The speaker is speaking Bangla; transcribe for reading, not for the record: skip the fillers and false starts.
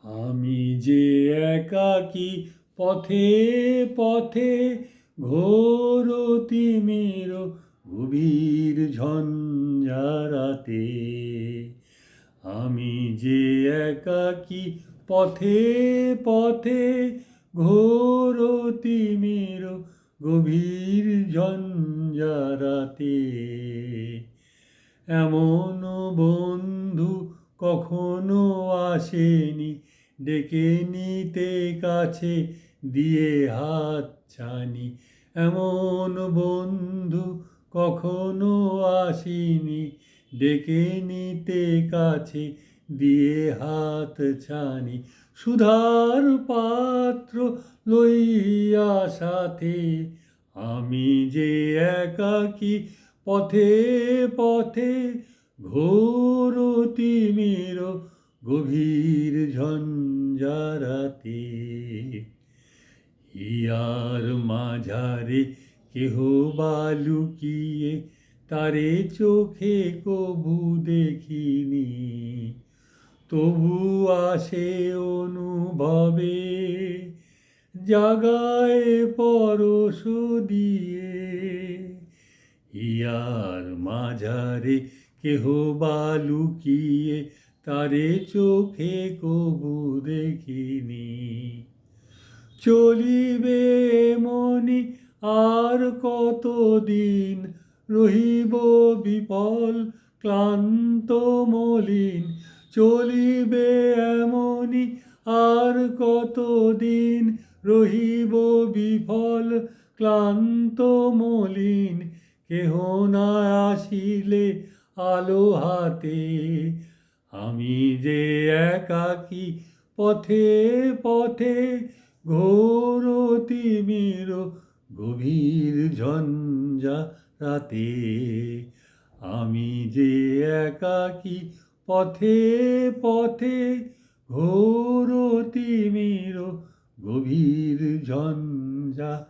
আমি যে একাকী পথে পথে ঘোর তিমির গভীর ঝঞ্ঝারাতে। আমি যে একাকী পথে পথে ঘোর তিমির গভীর ঝঞ্ঝারাতে। এমন বন্ধু কখনো আসেনি ডেকে নিতে কাছে দিয়ে হাত ছানি। এমন বন্ধু কখনো আসেনি ডেকে নিতে কাছে দিয়ে হাত ছানি। সুধার পাত্র লইয়া সাথে আমি যে একাকী পথে পথে ঘোর তিমির গভীর ঝঞ্ঝারাতে। হিয়ার মাঝারে কেহ বা লুকিয়ে তারে চোখে কভু দেখিনি, তবু আসে অনুভবে জাগায় পরশ দিয়ে। হিয়ার মাঝারে কেহ বা লুকিয়ে তারে চোখে কভু দেখিনি। চলিবে মনি আর কতদিন, রহিব বিফল ক্লান্ত মলিন। চলিবে এমনি আর কতদিন, রহিব বিফল ক্লান্ত মলিন। কেহ না আসিলে আলো হাতে আমি যে একাকী পথে পথে ঘোর তিমির গভীর ঝঞ্ঝারাতে। আমি যে একাকী পথে পথে ঘোর তিমির গভীর ঝঞ্ঝারাতে।